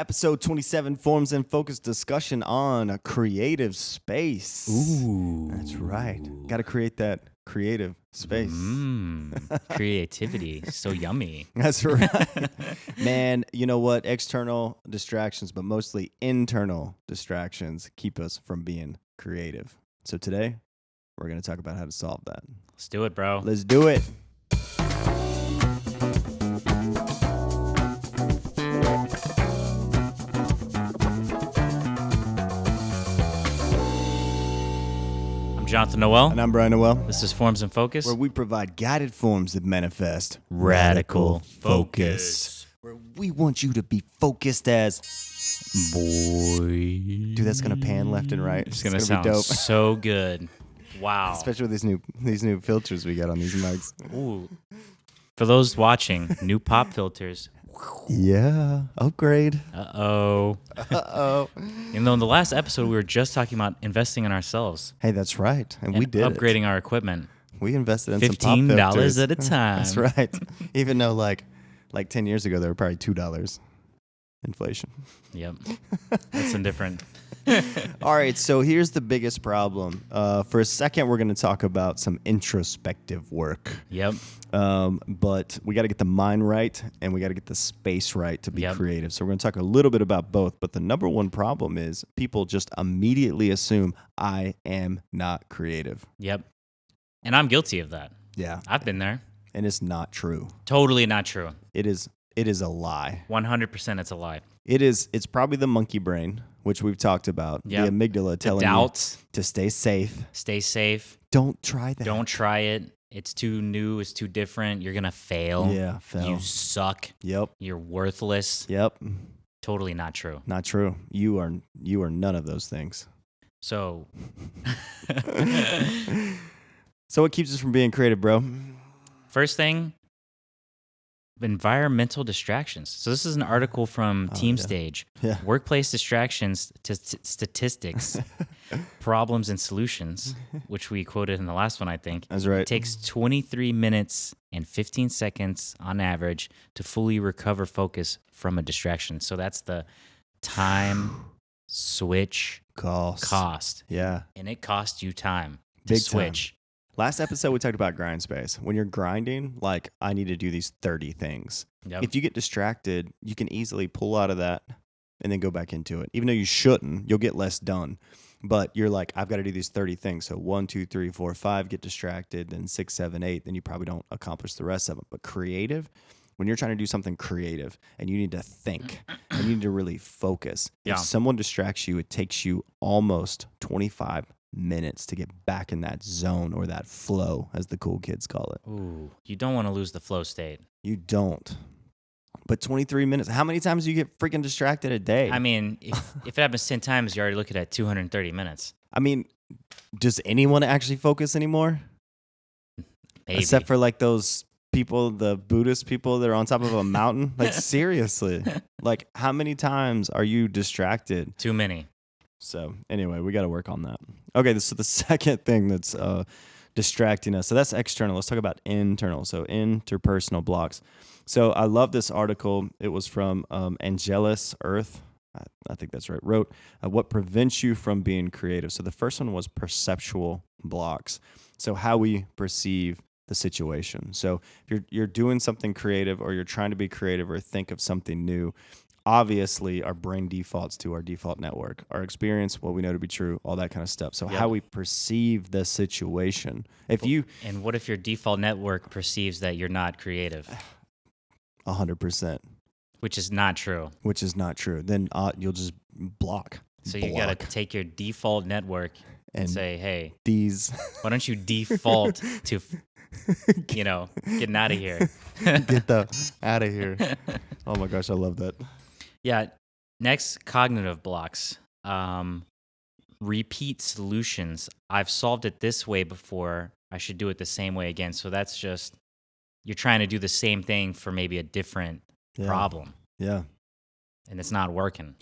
Episode 27, Forms and Focus discussion on a creative space. Ooh. That's right. Got to create that creative space. Creativity. So yummy. That's right. Man, you know what? External distractions, but mostly internal distractions keep us from being creative. So today, we're going to talk about how to solve that. Let's do it, bro. Let's do it. Jonathan Noel. And I'm Brian Noel. This is Forms and Focus, where we provide guided forms that manifest radical focus. Where we want you to be focused as boy. Dude, that's gonna pan left and right. It's gonna sound be dope. so good. Wow. Especially with these new filters we got on these mics. Ooh. For those watching, new pop filters. Yeah. Upgrade. Uh-oh. You know, in the last episode, we were just talking about investing in ourselves. Hey, that's right. And we did upgrading our equipment. We invested in some pop filters. $15 at a time. That's right. Even though like 10 years ago, they were probably $2. Inflation. Yep. That's indifferent. All right, so here's the biggest problem. For a second, we're going to talk about some introspective work. Yep. But we got to get the mind right, and we got to get the space right to be creative. So we're going to talk a little bit about both. But the number one problem is people just immediately assume I am not creative. Yep. And I'm guilty of that. Yeah. I've been there. And it's not true. Totally not true. It is a lie. 100% it's a lie. It's probably the monkey brain, which we've talked about. Yep. The amygdala telling doubts. You to stay safe. Stay safe. Don't try that. Don't try it. It's too new. It's too different. You're going to fail. Yeah, fail. You suck. Yep. You're worthless. Yep. Totally not true. Not true. You are none of those things. So. So what keeps us from being creative, bro? First thing, environmental distractions. So this is an article from TeamStage. Yeah. Workplace distractions to statistics, problems and solutions, which we quoted in the last one, I think. That's right. It takes 23 minutes and 15 seconds on average to fully recover focus from a distraction. So that's the time, switch, cost. Yeah. And it costs you time to Big switch. Time. Last episode, we talked about grind space. When you're grinding, like, I need to do these 30 things. Yep. If you get distracted, you can easily pull out of that and then go back into it. Even though you shouldn't, you'll get less done. But you're like, I've got to do these 30 things. So 1, 2, 3, 4, 5, get distracted. Then 6, 7, 8, then you probably don't accomplish the rest of them. But creative, when you're trying to do something creative and you need to think and you need to really focus, if someone distracts you, it takes you almost 25 minutes to get back in that zone or that flow, as the cool kids call it. Ooh, you don't want to lose the flow state. You don't. But 23 minutes, how many times do you get freaking distracted a day? I mean, if it happens 10 times, you're already looking at 230 minutes. I mean, does anyone actually focus anymore? Maybe. Except for like those people, the Buddhist people that are on top of a mountain? Like, seriously. Like, how many times are you distracted? Too many. So anyway, we got to work on that. Okay, so the second thing that's distracting us, so that's external. Let's talk about internal, so interpersonal blocks. So I love this article. It was from Angelus Earth. I think that's right. Wrote, what prevents you from being creative? So the first one was perceptual blocks. So how we perceive the situation. So if you're doing something creative or you're trying to be creative or think of something new, obviously our brain defaults to our default network, our experience, what we know to be true, all that kind of stuff. So how we perceive the situation. And what if your default network perceives that you're not creative? 100%. Which is not true. Then you'll just block. So you got to take your default network and say, hey, why don't you default to, getting out of here? Get out of here. Oh my gosh, I love that. Yeah. Next, cognitive blocks. Repeat solutions. I've solved it this way before. I should do it the same way again. So that's just, you're trying to do the same thing for maybe a different problem. Yeah. And it's not working.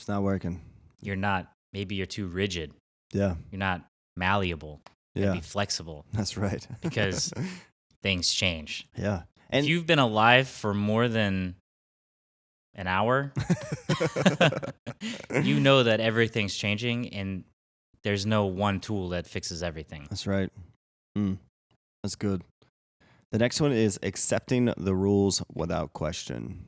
Maybe you're too rigid. Yeah. You're not malleable. Yeah. Be flexible. That's right. Because things change. Yeah. And if you've been alive for more than an hour, you know that everything's changing and there's no one tool that fixes everything. That's right. That's good. The next one is accepting the rules without question.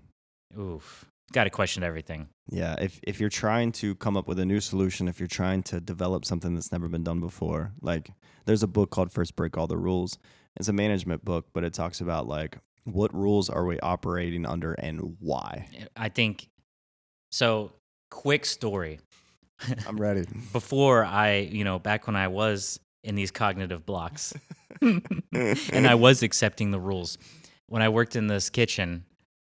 Oof. Got to question everything. Yeah, if you're trying to come up with a new solution, if you're trying to develop something that's never been done before, like there's a book called First Break All the Rules. It's a management book, but it talks about like what rules are we operating under and why. I think so. Quick story. I'm ready. Before back when I was in these cognitive blocks and I was accepting the rules, when I worked in this kitchen,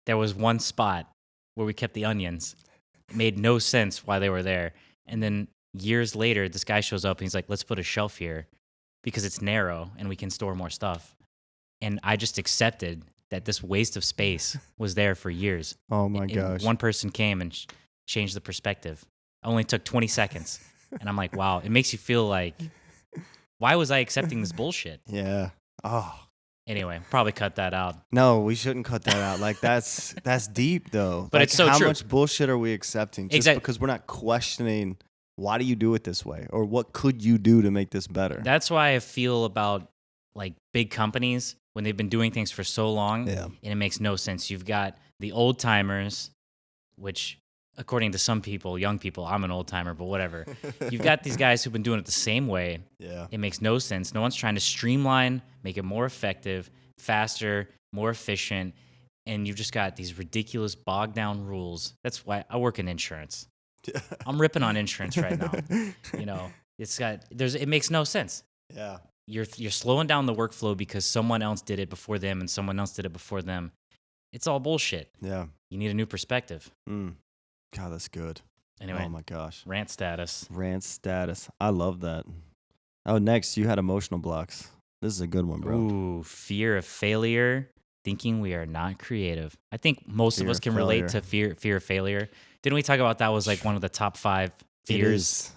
there was one spot where we kept the onions. It made no sense why they were there. And then years later, this guy shows up and he's like, let's put a shelf here because it's narrow and we can store more stuff. And I just accepted that this waste of space was there for years. Oh my And gosh. one person came and changed the perspective. It only took 20 seconds. And I'm like, wow, it makes you feel like, why was I accepting this bullshit? Yeah. Oh. Anyway, probably cut that out. No, we shouldn't cut that out. Like that's deep though. But like, it's so how true. much bullshit are we accepting just because we're not questioning why do you do it this way or what could you do to make this better? That's why I feel about like big companies when they've been doing things for so long and it makes no sense. You've got the old timers, which according to some people, young people, I'm an old timer, but whatever. You've got these guys who've been doing it the same way. Yeah. It makes no sense. No one's trying to streamline, make it more effective, faster, more efficient. And you've just got these ridiculous bogged down rules. That's why I work in insurance. I'm ripping on insurance right now. It makes no sense. Yeah. You're slowing down the workflow because someone else did it before them and someone else did it before them. It's all bullshit. Yeah. You need a new perspective. God, that's good. Anyway. Oh my gosh. Rant status. I love that. Oh, next you had emotional blocks. This is a good one, bro. Ooh, fear of failure, thinking we are not creative. I think most of us can relate to fear of failure. Didn't we talk about that was like one of the top 5 fears?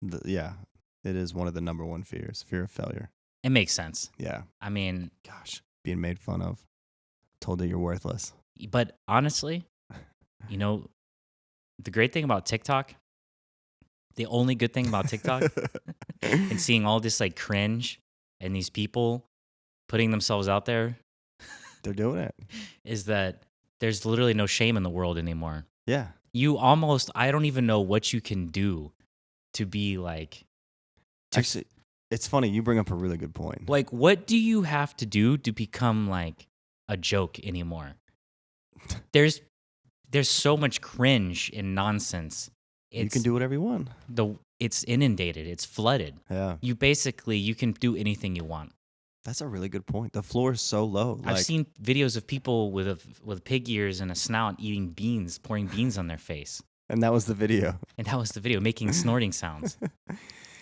It is one of the number one fears, fear of failure. It makes sense. Yeah. I mean, gosh, being made fun of, told that you're worthless. But honestly, the great thing about TikTok, the only good thing about TikTok and seeing all this like cringe and these people putting themselves out there, they're doing it, is that there's literally no shame in the world anymore. Yeah. I don't even know what you can do to be like. Actually, it's funny. You bring up a really good point. Like, what do you have to do to become like a joke anymore? There's so much cringe and nonsense. You can do whatever you want. It's inundated. It's flooded. Yeah. You can do anything you want. That's a really good point. The floor is so low. I've seen videos of people with pig ears and a snout eating beans, pouring beans on their face. And that was the video. Making snorting sounds.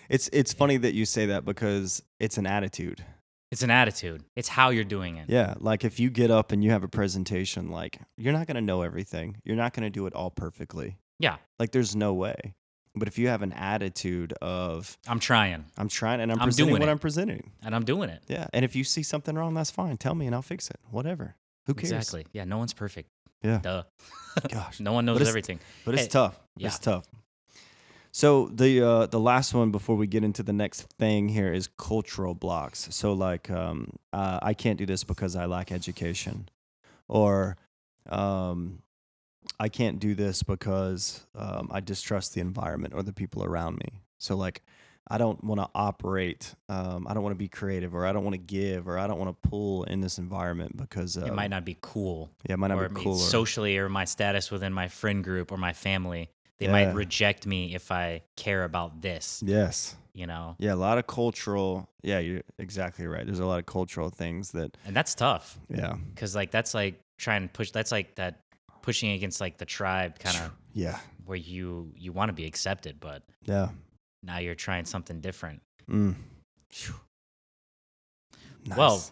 It's funny that you say that because it's an attitude. It's an attitude. It's how you're doing it. Yeah, like if you get up and you have a presentation, like you're not going to know everything. You're not going to do it all perfectly. Yeah. Like there's no way. But if you have an attitude of I'm trying and I'm presenting what I'm presenting. And I'm doing it. Yeah. And if you see something wrong, that's fine. Tell me and I'll fix it. Whatever. Who cares? Exactly. Yeah, no one's perfect. Yeah. Duh. Gosh. No one knows everything. But it's tough. Yeah. It's tough. So the last one before we get into the next thing here is cultural blocks. So like I can't do this because I lack education, or I can't do this because I distrust the environment or the people around me. So like I don't want to operate, I don't want to be creative, or I don't want to give, or I don't want to pull in this environment because it might not be cool. Yeah, it might not be cool. Socially, or my status within my friend group or my family. They might reject me if I care about this. Yes. Yeah, a lot of cultural. Yeah, you're exactly right. There's a lot of cultural things that. And that's tough. Yeah. Because like that's like trying to push. That's like that pushing against like the tribe kind of. Yeah. Where you want to be accepted, but yeah. Now you're trying something different. Nice. Well.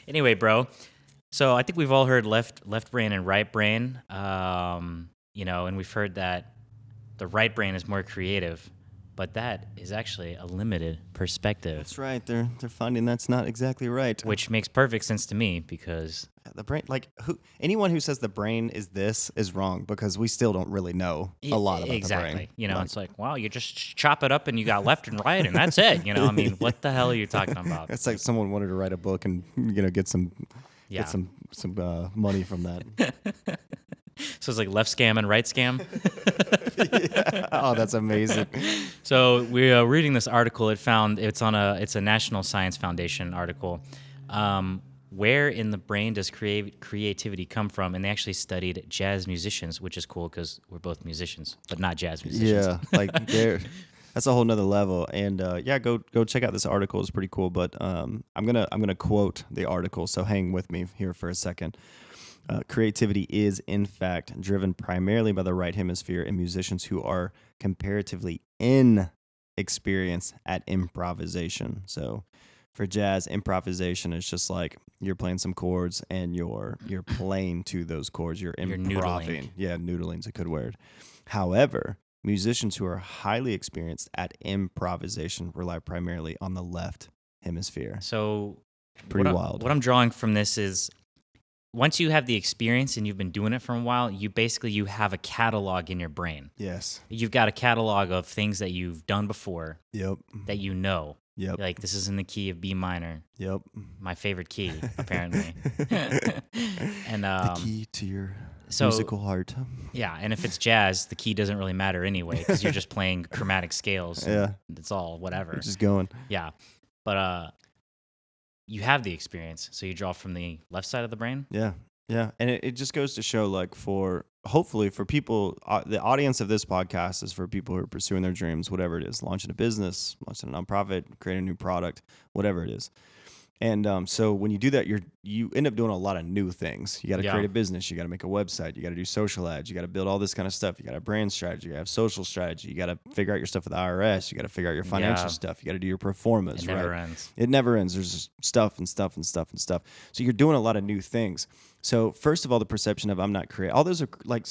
Anyway, bro. So I think we've all heard left brain and right brain. And we've heard that the right brain is more creative. But that is actually a limited perspective. That's right. They're finding that's not exactly right. Which makes perfect sense to me because the brain, like anyone who says the brain is this is wrong because we still don't really know a lot about the brain. You know, it's like, well, you just chop it up and you got left and right and that's it. You know, I mean, what the hell are you talking about? It's like someone wanted to write a book and get some money from that. So it's like left scam and right scam. Yeah. Oh, that's amazing. So we're reading this article. It's a National Science Foundation article. Where in the brain does creativity come from? And they actually studied jazz musicians, which is cool because we're both musicians, but not jazz musicians. Yeah, like that's a whole nother level. And go check out this article. It's pretty cool. But I'm gonna quote the article. So hang with me here for a second. Creativity is, in fact, driven primarily by the right hemisphere in musicians who are comparatively inexperienced at improvisation. So for jazz, improvisation is just like you're playing some chords and you're playing to those chords. You're improving. Yeah, noodling's a good word. However, musicians who are highly experienced at improvisation rely primarily on the left hemisphere. So pretty wild. What I'm drawing from this is once you have the experience and you've been doing it for a while, you have a catalog in your brain. Yes. You've got a catalog of things that you've done before. Yep. That you know. Yep. Like this is in the key of B minor. Yep. My favorite key, apparently. And the key to your musical heart. Yeah, and if it's jazz, the key doesn't really matter anyway because you're just playing chromatic scales. Yeah. It's all whatever. It's just going. Yeah. But you have the experience, so you draw from the left side of the brain. Yeah, yeah, and it just goes to show, like, hopefully for people, the audience of this podcast is for people who are pursuing their dreams, whatever it is, launching a business, launching a nonprofit, creating a new product, whatever it is. And so when you do that, you end up doing a lot of new things. You got to create a business. You got to make a website. You got to do social ads. You got to build all this kind of stuff. You got a brand strategy. You got to have social strategy. You got to figure out your stuff with the IRS. You got to figure out your financial stuff. You got to do your pro formas. It never ends. It never ends. There's just stuff and stuff and stuff and stuff. So you're doing a lot of new things. So first of all, the perception of I'm not creative. All those are like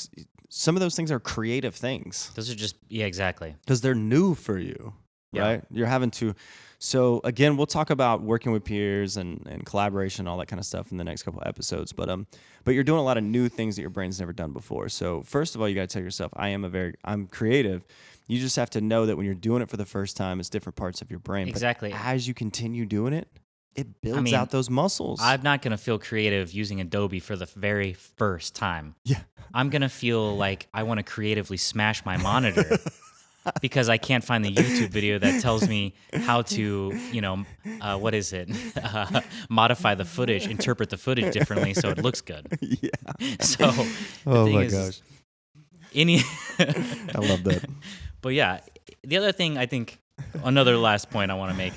some of those things are creative things. Those are just exactly because they're new for you. Right? You're having to. So again, we'll talk about working with peers and collaboration, all that kind of stuff in the next couple of episodes. But you're doing a lot of new things that your brain's never done before. So first of all, you got to tell yourself, I'm creative. You just have to know that when you're doing it for the first time, it's different parts of your brain. Exactly. But as you continue doing it, it builds out those muscles. I'm not going to feel creative using Adobe for the very first time. Yeah. I'm going to feel like I want to creatively smash my monitor. Because I can't find the YouTube video that tells me how to, modify the footage, interpret the footage differently so it looks good. Yeah. So, oh my gosh. I love that. But yeah, the other thing I think, another last point I want to make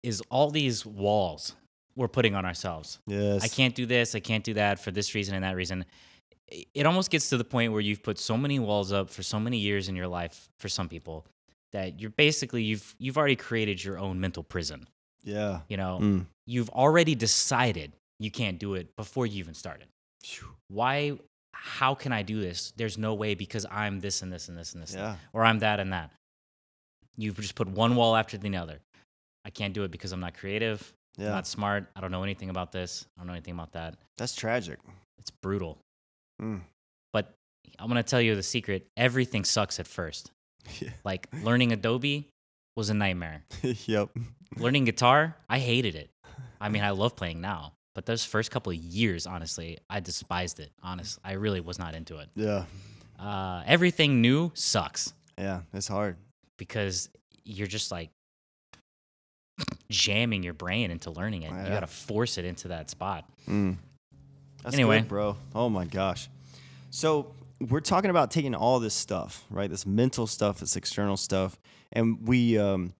is all these walls we're putting on ourselves. Yes. I can't do this, I can't do that for this reason and that reason. It almost gets to the point where you've put so many walls up for so many years in your life for some people that you're basically you've already created your own mental prison. Yeah. You've already decided you can't do it before you even started. Why? How can I do this? There's no way because I'm this and this and this and this, or I'm that and that. You've just put one wall after the other. I can't do it because I'm not creative. I'm not smart. I don't know anything about this. I don't know anything about that. That's tragic. It's brutal. But I'm going to tell you the secret. Everything sucks at first. Yeah. Like learning Adobe was a nightmare. Yep. Learning guitar, I hated it. I mean, I love playing now. But those first couple of years, honestly, I despised it. Honestly, I really was not into it. Yeah. Everything new sucks. Yeah, it's hard. Because you're just like jamming your brain into learning it. You got to force it into that spot. That's anyway, good, bro. Oh my gosh. So we're talking about taking all this stuff, right? This mental stuff, this external stuff, and we want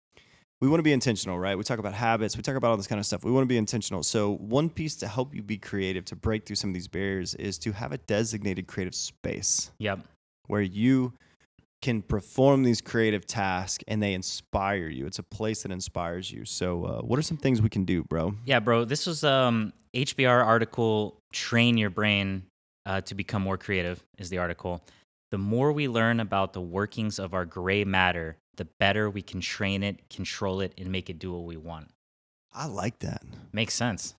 to be intentional, right? We talk about habits, we talk about all this kind of stuff. We want to be intentional. So one piece to help you be creative, to break through some of these barriers, is to have a designated creative space. Yep. Where you can perform these creative tasks and they inspire you. It's a place that inspires you. So what are some things we can do, bro? Yeah, bro. This was HBR article, Train Your Brain to Become More Creative is the article. The more we learn about the workings of our gray matter, the better we can train it, control it, and make it do what we want. I like that. Makes sense.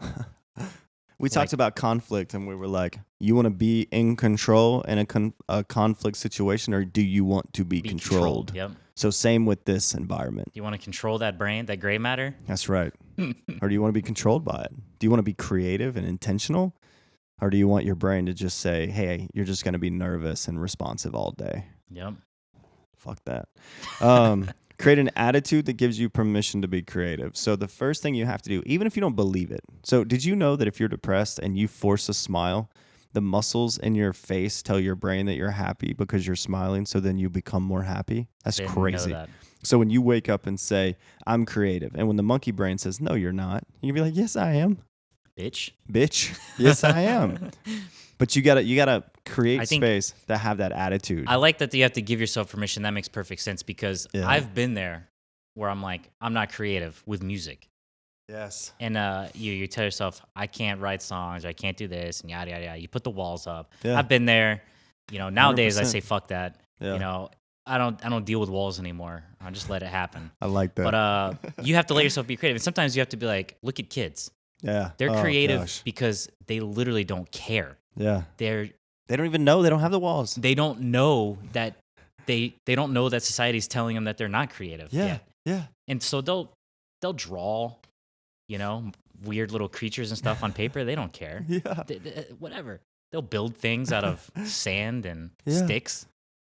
We talked about conflict, and we were like, you want to be in control in a conflict situation, or do you want to be controlled? Yep. So same with this environment. Do you want to control that brain, that gray matter? That's right. Or do you want to be controlled by it? Do you want to be creative and intentional? Or do you want your brain to just say, hey, you're just going to be nervous and responsive all day? Yep. Fuck that. Create an attitude that gives you permission to be creative. So the first thing you have to do, even if you don't believe it. So did you know that if you're depressed and you force a smile, the muscles in your face tell your brain that you're happy because you're smiling, so then you become more happy? That's crazy. Know that. So when you wake up and say, I'm creative, and when the monkey brain says, no, you're not, you can be like, yes, I am. Bitch. Yes, I am. But you gotta create space to have that attitude. I like that you have to give yourself permission. That makes perfect sense because I've been there where I'm like, I'm not creative with music. Yes. And you tell yourself, I can't write songs, I can't do this, and yada yada yada. You put the walls up. Yeah. I've been there. Nowadays 100%. I say fuck that. Yeah. I don't deal with walls anymore. I just let it happen. I like that. But you have to let yourself be creative. And sometimes you have to be like, look at kids. Yeah. They're creative because they literally don't care. Yeah. They don't even know. They don't have the walls. They don't know that they don't know that society's telling them that they're not creative. Yeah. Yet. Yeah. And so they'll draw, weird little creatures and stuff on paper. They don't care. Yeah. Whatever. They'll build things out of sand and sticks.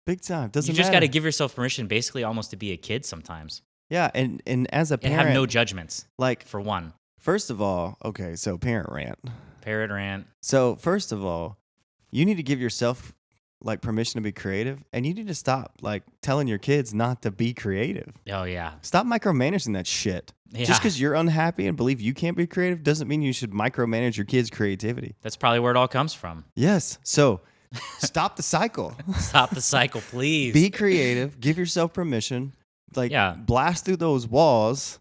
Big time. Doesn't You just matter. got to give yourself permission, basically, almost to be a kid sometimes. Yeah, and as a parent, and have no judgments. Like, for one. First of all, okay, so parent rant. Parent rant. So first of all, you need to give yourself like permission to be creative, and you need to stop like telling your kids not to be creative. Oh yeah. Stop micromanaging that shit. Yeah. Just because you're unhappy and believe you can't be creative doesn't mean you should micromanage your kids' creativity. That's probably where it all comes from. Yes. So stop the cycle. Stop the cycle, please. Be creative. Give yourself permission. Like blast through those walls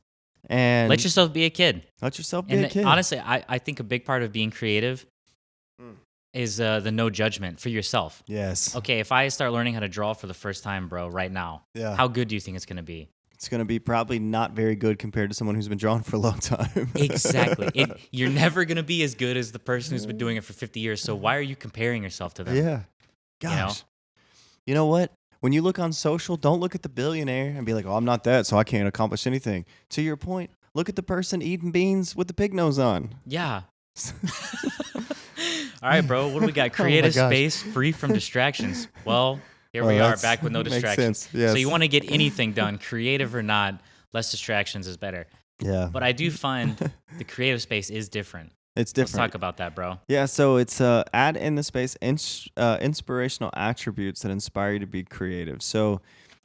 and let yourself be a kid. Let yourself be a kid. Honestly, I think a big part of being creative is the no judgment for yourself. Yes. Okay, if I start learning how to draw for the first time, bro, right now, how good do you think it's going to be? It's going to be probably not very good compared to someone who's been drawing for a long time. Exactly. You're never going to be as good as the person who's been doing it for 50 years, so why are you comparing yourself to them? Yeah. Gosh. You know what? When you look on social, don't look at the billionaire and be like, oh, I'm not that, so I can't accomplish anything. To your point, look at the person eating beans with the pig nose on. Yeah. All right, bro. What do we got? Creative space free from distractions. Well, here we are back with no distractions. Yes. So you want to get anything done, creative or not, less distractions is better. Yeah. But I do find the creative space is different. It's different. Let's talk about that, bro. Yeah, so it's add in the space inspirational attributes that inspire you to be creative. So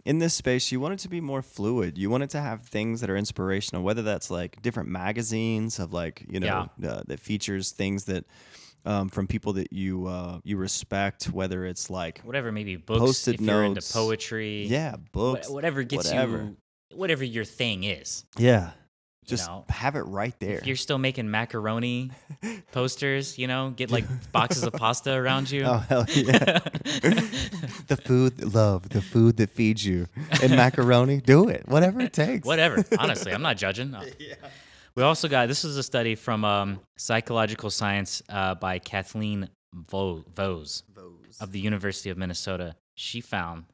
in this space, you want it to be more fluid. You want it to have things that are inspirational, whether that's like different magazines of like, that features things that from people that you respect, whether it's like whatever, maybe books, Post-it if you're into notes. poetry. Yeah, books. Whatever gets you, whatever your thing is. Yeah. Just have it right there. If you're still making macaroni posters, get like boxes of pasta around you. Oh, hell yeah. The food that feeds you. And macaroni, do it. Whatever it takes. Whatever. Honestly, I'm not judging. Yeah. We also got, this is a study from Psychological Science by Kathleen Vose of the University of Minnesota. She found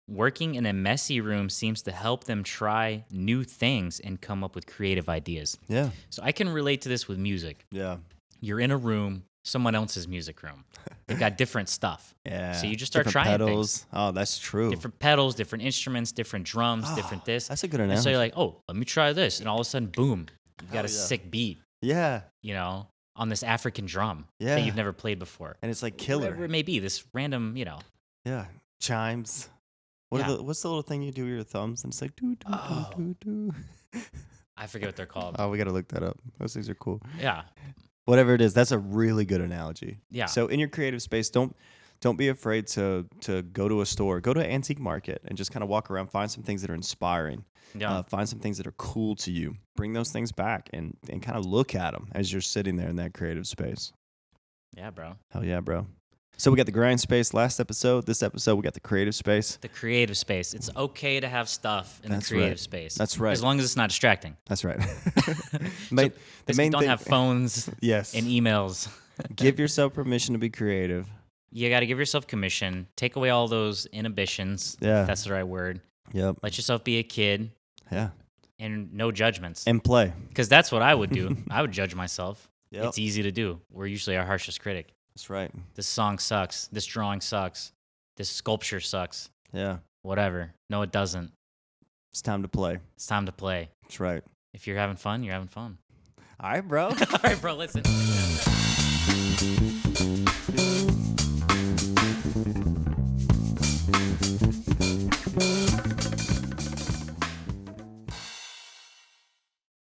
working in a messy room seems to help them try new things and come up with creative ideas. Yeah. So I can relate to this with music. Yeah. You're in a room, someone else's music room. They've got different stuff. Yeah. So you just start different trying pedals. things. Oh, that's true. Different pedals, different instruments, different drums, different this. That's a good And analogy. so you're like, oh, let me try this. And all of a sudden, boom, you've got a sick beat. Yeah. On this African drum that you've never played before. And it's like killer. Whatever it may be, this random, Yeah. Chimes. What's the little thing you do with your thumbs? And it's like, do, do, do, do, do. I forget what they're called. Oh, we got to look that up. Those things are cool. Yeah. Whatever it is, that's a really good analogy. Yeah. So in your creative space, don't be afraid to go to a store, go to an antique market and just kind of walk around, find some things that are inspiring. Yeah. Find some things that are cool to you. Bring those things back and kind of look at them as you're sitting there in that creative space. Yeah, bro. Hell yeah, bro. So we got the grind space last episode. This episode, we got the creative space. The creative space. It's okay to have stuff in the creative space. That's right. As long as it's not distracting. That's right. The main don't have phones yes. and emails. Give yourself permission to be creative. You got to give yourself permission. Take away all those inhibitions. Yeah. If that's the right word. Yep. Let yourself be a kid. Yeah. And no judgments. And play. Because that's what I would do. I would judge myself. Yep. It's easy to do. We're usually our harshest critic. That's right. This song sucks. This drawing sucks. This sculpture sucks. Yeah. Whatever. No, it doesn't. It's time to play. It's time to play. That's right. If you're having fun, you're having fun. All right, bro. All right, bro, listen.